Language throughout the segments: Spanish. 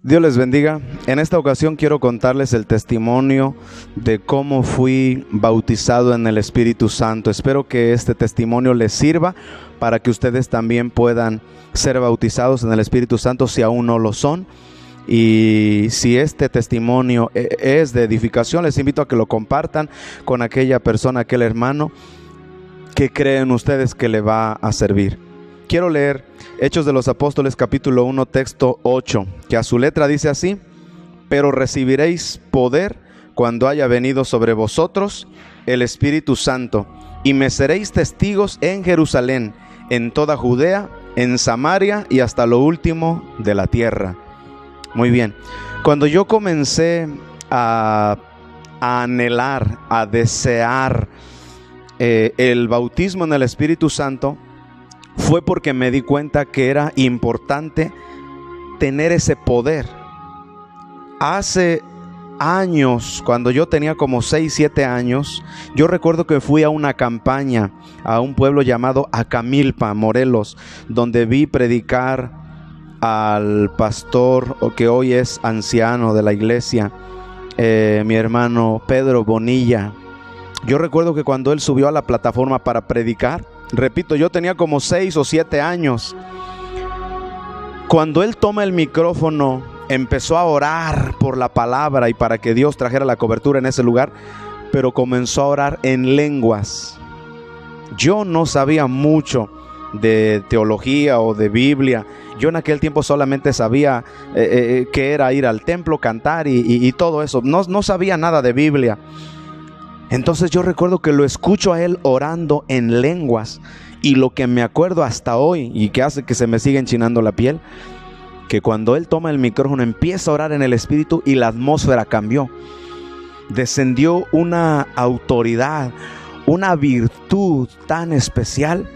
Dios les bendiga. En esta ocasión quiero contarles el testimonio de cómo fui bautizado en el Espíritu Santo. Espero que este testimonio les sirva para que ustedes también puedan ser bautizados en el Espíritu Santo si aún no lo son. Y si este testimonio es de edificación, les invito a que lo compartan con aquella persona, aquel hermano que creen ustedes que le va a servir. Quiero leer Hechos de los Apóstoles capítulo 1, texto 8, que a su letra dice así: pero recibiréis poder cuando haya venido sobre vosotros el Espíritu Santo, y me seréis testigos en Jerusalén, en toda Judea, en Samaria y hasta lo último de la tierra. Muy bien, cuando yo comencé a anhelar, a desear el bautismo en el Espíritu Santo, fue porque me di cuenta que era importante tener ese poder. Hace años, cuando yo tenía como 6, 7 años, yo recuerdo que fui a una campaña a un pueblo llamado Acamilpa, Morelos, donde vi predicar al pastor que hoy es anciano de la iglesia, mi hermano Pedro Bonilla. Yo recuerdo que cuando él subió a la plataforma para predicar, repito, yo tenía como 6 o 7 años. Cuando él toma el micrófono, empezó a orar por la palabra y para que Dios trajera la cobertura en ese lugar, pero comenzó a orar en lenguas. Yo no sabía mucho de teología o de Biblia. Yo en aquel tiempo solamente sabía que era ir al templo, cantar y todo eso. No sabía nada de Biblia. Entonces yo recuerdo que lo escucho a él orando en lenguas, y lo que me acuerdo hasta hoy y que hace que se me siga enchinando la piel, que cuando él toma el micrófono empieza a orar en el Espíritu y la atmósfera cambió. Descendió una autoridad, una virtud tan especial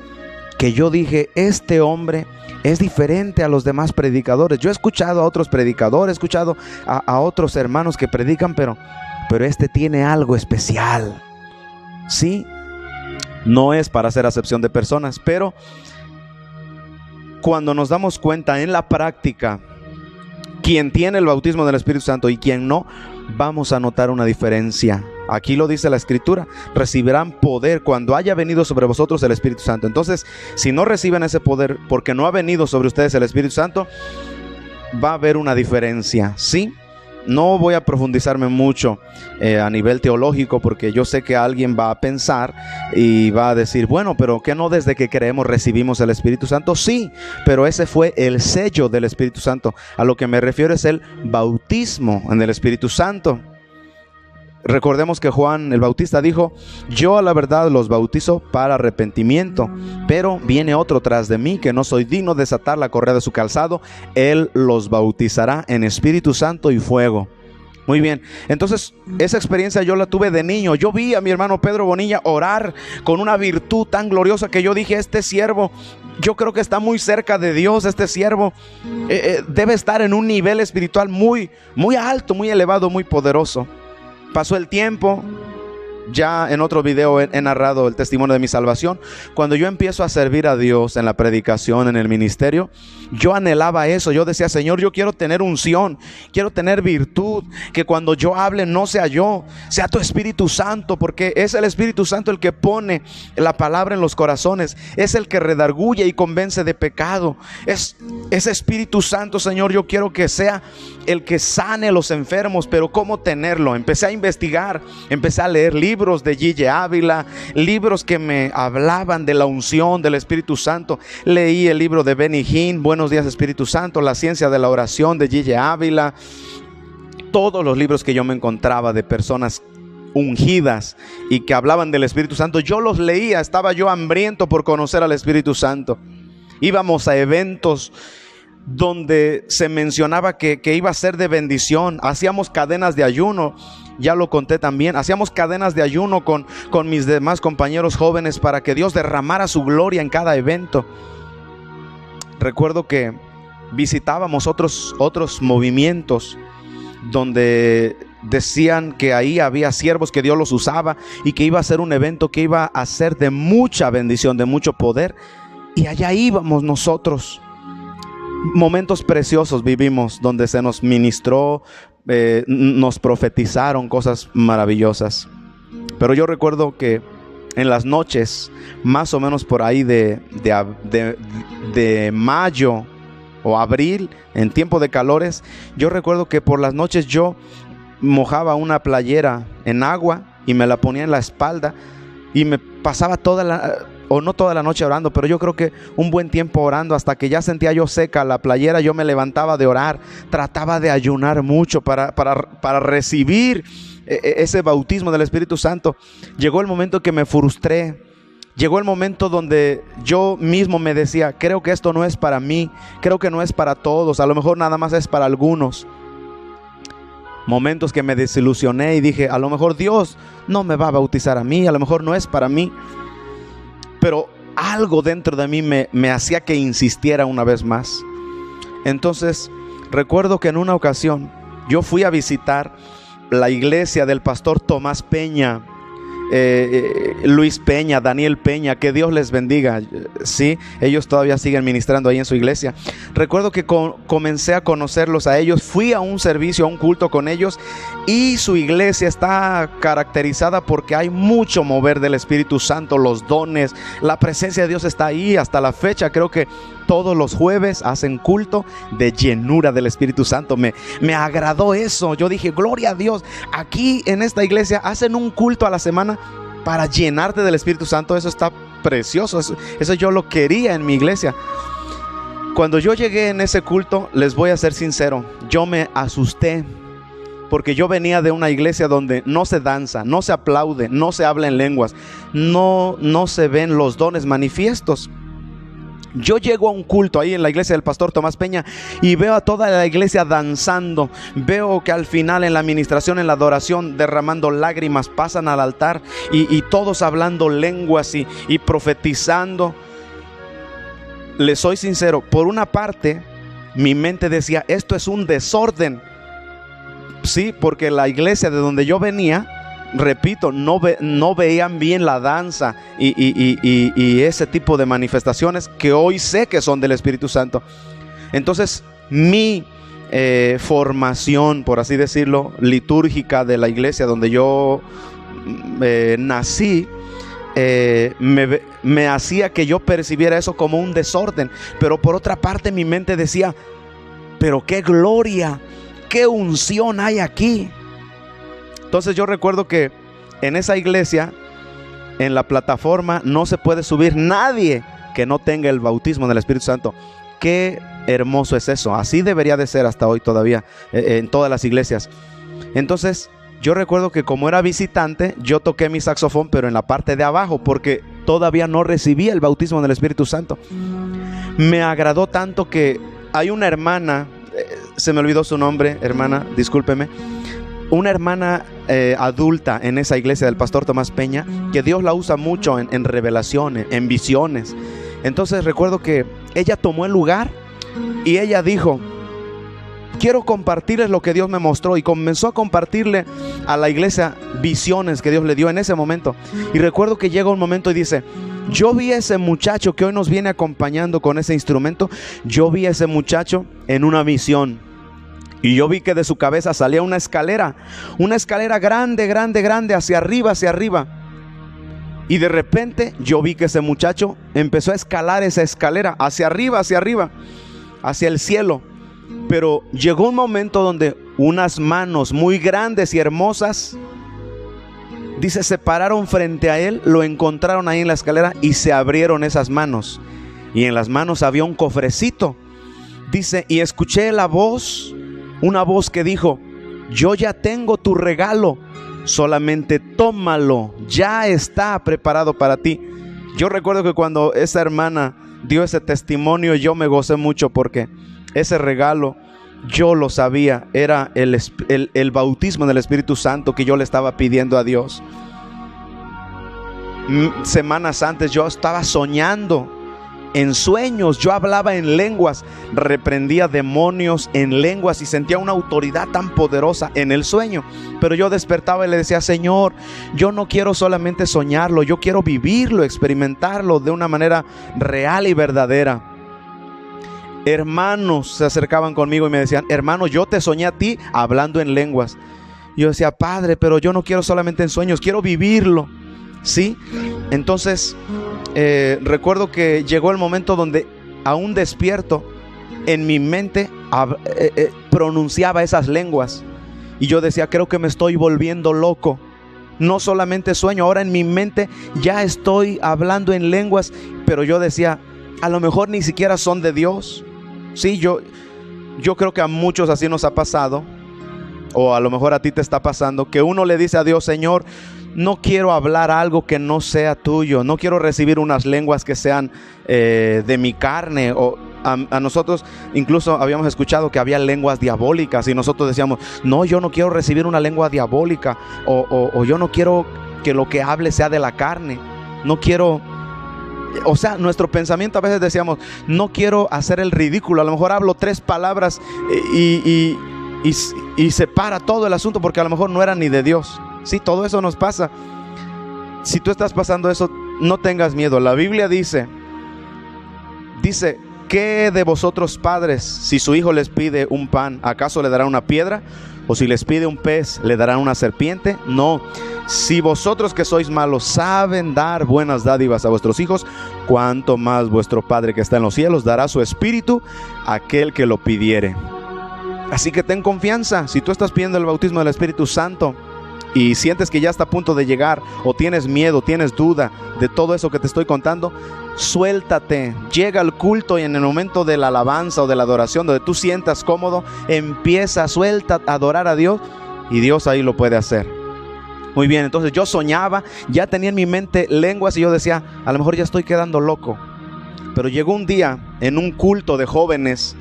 que yo dije, este hombre es diferente a los demás predicadores. Yo he escuchado a otros predicadores, he escuchado a otros hermanos que predican, pero este tiene algo especial. Sí, no es para hacer acepción de personas, pero cuando nos damos cuenta en la práctica quién tiene el bautismo del Espíritu Santo y quién no, vamos a notar una diferencia. Aquí lo dice la Escritura: recibirán poder cuando haya venido sobre vosotros el Espíritu Santo. Entonces, si no reciben ese poder porque no ha venido sobre ustedes el Espíritu Santo, va a haber una diferencia, ¿sí? No voy a profundizarme mucho a nivel teológico, porque yo sé que alguien va a pensar y va a decir, bueno, pero ¿qué no desde que creemos recibimos el Espíritu Santo? Sí, pero ese fue el sello del Espíritu Santo. A lo que me refiero es el bautismo en el Espíritu Santo. Recordemos que Juan el Bautista dijo: yo a la verdad los bautizo para arrepentimiento, pero viene otro tras de mí que no soy digno de desatar la correa de su calzado. Él los bautizará en Espíritu Santo y fuego. Muy bien, entonces esa experiencia yo la tuve de niño. Yo vi a mi hermano Pedro Bonilla orar con una virtud tan gloriosa que yo dije, este siervo, yo creo que está muy cerca de Dios. Este siervo debe estar en un nivel espiritual muy, muy alto, muy elevado, muy poderoso. Pasó el tiempo. Ya en otro video he narrado el testimonio de mi salvación. Cuando yo empiezo a servir a Dios en la predicación, en el ministerio, yo anhelaba eso. Yo decía, Señor, yo quiero tener unción, quiero tener virtud, que cuando yo hable no sea yo, sea tu Espíritu Santo, porque es el Espíritu Santo el que pone la palabra en los corazones, es el que redarguye y convence de pecado. Es ese Espíritu Santo, Señor, yo quiero que sea el que sane a los enfermos. Pero ¿cómo tenerlo? Empecé a investigar, empecé a leer libros de Gille Ávila, libros que me hablaban de la unción del Espíritu Santo. Leí el libro de Benny Hinn, Buenos días Espíritu Santo, La ciencia de la oración de Gille Ávila. Todos los libros que yo me encontraba de personas ungidas y que hablaban del Espíritu Santo, yo los leía. Estaba yo hambriento por conocer al Espíritu Santo. Íbamos a eventos donde se mencionaba que iba a ser de bendición. Hacíamos cadenas de ayuno, ya lo conté también. Hacíamos cadenas de ayuno con mis demás compañeros jóvenes para que Dios derramara su gloria en cada evento. Recuerdo que visitábamos otros movimientos donde decían que ahí había siervos que Dios los usaba y que iba a ser un evento que iba a ser de mucha bendición, de mucho poder, y allá íbamos nosotros. Momentos preciosos vivimos donde se nos ministró, nos profetizaron cosas maravillosas. Pero yo recuerdo que en las noches, más o menos por ahí de mayo o abril, en tiempo de calores, yo recuerdo que por las noches yo mojaba una playera en agua y me la ponía en la espalda y me pasaba no toda la noche orando, pero yo creo que un buen tiempo orando, hasta que ya sentía yo seca la playera. Yo me levantaba de orar, trataba de ayunar mucho para recibir ese bautismo del Espíritu Santo. Llegó el momento que me frustré. Llegó el momento donde yo mismo me decía, creo que esto no es para mí, creo que no es para todos, a lo mejor nada más es para algunos. Momentos que me desilusioné y dije, a lo mejor Dios no me va a bautizar a mí, a lo mejor no es para mí. Pero algo dentro de mí me hacía que insistiera una vez más. Entonces recuerdo que en una ocasión yo fui a visitar la iglesia del pastor Tomás Peña, Luis Peña, Daniel Peña, que Dios les bendiga. Sí, ellos todavía siguen ministrando ahí en su iglesia. Recuerdo que comencé a conocerlos a ellos, fui a un servicio, a un culto con ellos, y su iglesia está caracterizada porque hay mucho mover del Espíritu Santo, los dones, la presencia de Dios está ahí. Hasta la fecha creo que todos los jueves hacen culto de llenura del Espíritu Santo. Me agradó eso. Yo dije, gloria a Dios, aquí en esta iglesia hacen un culto a la semana para llenarte del Espíritu Santo. Eso está precioso, eso yo lo quería en mi iglesia. Cuando yo llegué en ese culto, les voy a ser sincero, yo me asusté, porque yo venía de una iglesia donde no se danza, no se aplaude, no se habla en lenguas, no se ven los dones manifiestos. Yo llego a un culto ahí en la iglesia del pastor Tomás Peña y veo a toda la iglesia danzando. Veo que al final, en la administración, en la adoración, derramando lágrimas, pasan al altar y todos hablando lenguas y profetizando. Les soy sincero, por una parte mi mente decía, esto es un desorden. Sí, porque la iglesia de donde yo venía, repito, no veían bien la danza y ese tipo de manifestaciones que hoy sé que son del Espíritu Santo. Entonces mi formación, por así decirlo, litúrgica de la iglesia donde yo nací, me hacía que yo percibiera eso como un desorden. Pero por otra parte mi mente decía, pero qué gloria, qué unción hay aquí. Entonces yo recuerdo que en esa iglesia, en la plataforma, no se puede subir nadie que no tenga el bautismo del Espíritu Santo. Qué hermoso es eso. Así debería de ser hasta hoy todavía en todas las iglesias. Entonces yo recuerdo que como era visitante, yo toqué mi saxofón, pero en la parte de abajo, porque todavía no recibía el bautismo del Espíritu Santo. Me agradó tanto que hay una hermana, se me olvidó su nombre, hermana, discúlpeme, una hermana adulta en esa iglesia del pastor Tomás Peña, que Dios la usa mucho en revelaciones, en visiones. Entonces recuerdo que ella tomó el lugar y ella dijo, quiero compartirles lo que Dios me mostró, y comenzó a compartirle a la iglesia visiones que Dios le dio en ese momento. Y recuerdo que llega un momento y dice, yo vi a ese muchacho que hoy nos viene acompañando con ese instrumento, yo vi a ese muchacho en una visión. Y yo vi que de su cabeza salía una escalera grande, grande, grande, hacia arriba. Y de repente yo vi que ese muchacho empezó a escalar esa escalera hacia arriba, hacia el cielo. Pero llegó un momento donde unas manos muy grandes y hermosas, dice, se pararon frente a él, lo encontraron ahí en la escalera y se abrieron esas manos. Y en las manos había un cofrecito. Dice, y escuché la voz, una voz que dijo, yo ya tengo tu regalo, solamente tómalo, ya está preparado para ti. Yo recuerdo que cuando esa hermana dio ese testimonio, yo me gocé mucho, porque ese regalo yo lo sabía, era el bautismo del Espíritu Santo que yo le estaba pidiendo a Dios. Semanas antes yo estaba soñando, en sueños yo hablaba en lenguas, reprendía demonios en lenguas y sentía una autoridad tan poderosa en el sueño. Pero yo despertaba y le decía, Señor, yo no quiero solamente soñarlo, yo quiero vivirlo, experimentarlo de una manera real y verdadera. Hermanos se acercaban conmigo y me decían: hermano, yo te soñé a ti hablando en lenguas. Yo decía: Padre, pero yo no quiero solamente en sueños, quiero vivirlo, ¿sí? Entonces recuerdo que llegó el momento donde, aún despierto, en mi mente pronunciaba esas lenguas. Y yo decía: creo que me estoy volviendo loco. No solamente sueño, ahora en mi mente ya estoy hablando en lenguas. Pero yo decía: a lo mejor ni siquiera son de Dios. Sí, yo creo que a muchos así nos ha pasado, o a lo mejor a ti te está pasando, que uno le dice a Dios: Señor, no quiero hablar algo que no sea tuyo, no quiero recibir unas lenguas que sean de mi carne. O a nosotros incluso habíamos escuchado que había lenguas diabólicas, y nosotros decíamos: no, yo no quiero recibir una lengua diabólica, o yo no quiero que lo que hable sea de la carne, no quiero. O sea, nuestro pensamiento a veces decíamos: no quiero hacer el ridículo, a lo mejor hablo 3 palabras y se para todo el asunto, porque a lo mejor no era ni de Dios. Sí, todo eso nos pasa. Si tú estás pasando eso, no tengas miedo. La Biblia dice: ¿qué de vosotros padres, si su hijo les pide un pan, acaso le dará una piedra? ¿O si les pide un pez, le darán una serpiente? No. Si vosotros, que sois malos, saben dar buenas dádivas a vuestros hijos, cuánto más vuestro Padre que está en los cielos dará su espíritu a aquel que lo pidiere. Así que ten confianza. Si tú estás pidiendo el bautismo del Espíritu Santo y sientes que ya está a punto de llegar, o tienes miedo, tienes duda de todo eso que te estoy contando, suéltate, llega al culto, y en el momento de la alabanza o de la adoración, donde tú sientas cómodo, suelta a adorar a Dios, y Dios ahí lo puede hacer. Muy bien, entonces yo soñaba, ya tenía en mi mente lenguas, y yo decía: a lo mejor ya estoy quedando loco. Pero llegó un día en un culto de jóvenes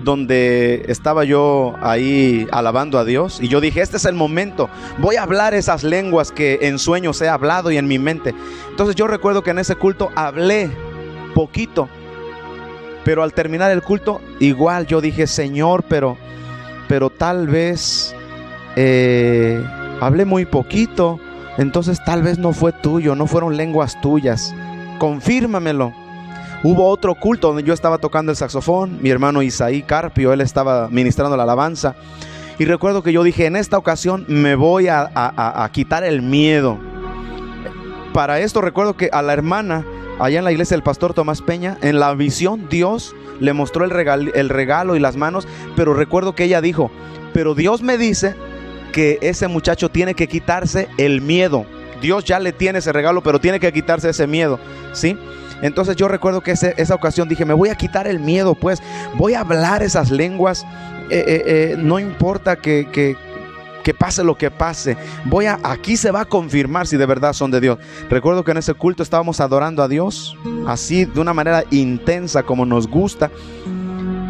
donde estaba yo ahí alabando a Dios, y yo dije: este es el momento, voy a hablar esas lenguas que en sueños he hablado y en mi mente. Entonces yo recuerdo que en ese culto hablé poquito, pero al terminar el culto igual yo dije: Señor, pero tal vez hablé muy poquito, entonces tal vez no fue tuyo, no fueron lenguas tuyas, confírmamelo. Hubo otro culto donde yo estaba tocando el saxofón, mi hermano Isaí Carpio, él estaba ministrando la alabanza, y recuerdo que yo dije: en esta ocasión me voy a quitar el miedo. Para esto recuerdo que a la hermana, allá en la iglesia del pastor Tomás Peña, en la visión Dios le mostró el regalo y las manos, pero recuerdo que ella dijo: pero Dios me dice que ese muchacho tiene que quitarse el miedo. Dios ya le tiene ese regalo, pero tiene que quitarse ese miedo, ¿sí? Entonces yo recuerdo que esa ocasión dije: me voy a quitar el miedo, pues voy a hablar esas lenguas, no importa que pase lo que pase, aquí se va a confirmar si de verdad son de Dios. Recuerdo que en ese culto estábamos adorando a Dios, así de una manera intensa como nos gusta,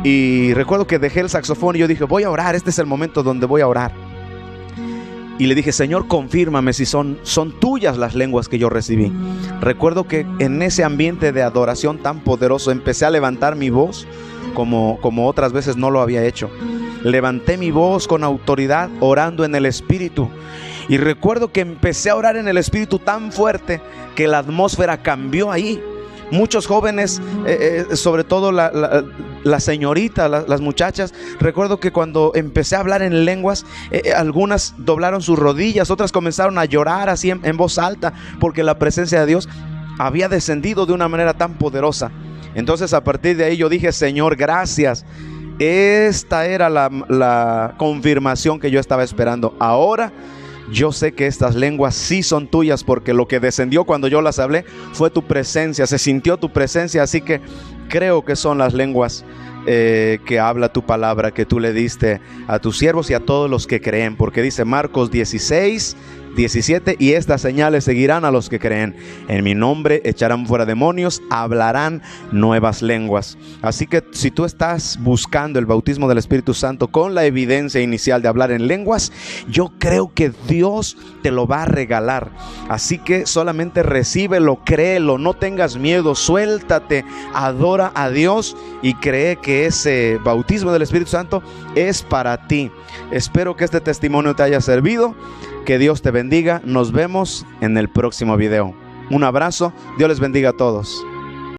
y recuerdo que dejé el saxofón y yo dije: voy a orar, este es el momento donde voy a orar. Y le dije: Señor, confírmame si son tuyas las lenguas que yo recibí. Recuerdo que en ese ambiente de adoración tan poderoso empecé a levantar mi voz como otras veces no lo había hecho. Levanté mi voz con autoridad, orando en el Espíritu. Y recuerdo que empecé a orar en el Espíritu tan fuerte que la atmósfera cambió ahí. Muchos jóvenes, sobre todo la señorita, las muchachas, recuerdo que cuando empecé a hablar en lenguas, algunas doblaron sus rodillas, otras comenzaron a llorar así en voz alta, porque la presencia de Dios había descendido de una manera tan poderosa. Entonces a partir de ahí yo dije: Señor, gracias. Esta era la confirmación que yo estaba esperando. Ahora yo sé que estas lenguas sí son tuyas, porque lo que descendió cuando yo las hablé fue tu presencia, se sintió tu presencia. Así que creo que son las lenguas que habla tu palabra, que tú le diste a tus siervos y a todos los que creen, porque dice Marcos 16:17: y estas señales seguirán a los que creen, en mi nombre echarán fuera demonios, hablarán nuevas lenguas. Así que si tú estás buscando el bautismo del Espíritu Santo con la evidencia inicial de hablar en lenguas, yo creo que Dios te lo va a regalar. Así que solamente recíbelo, créelo, no tengas miedo, suéltate, adora a Dios y cree que ese bautismo del Espíritu Santo es para ti. Espero que este testimonio te haya servido. Que Dios te bendiga. Nos vemos en el próximo video. Un abrazo. Dios les bendiga a todos.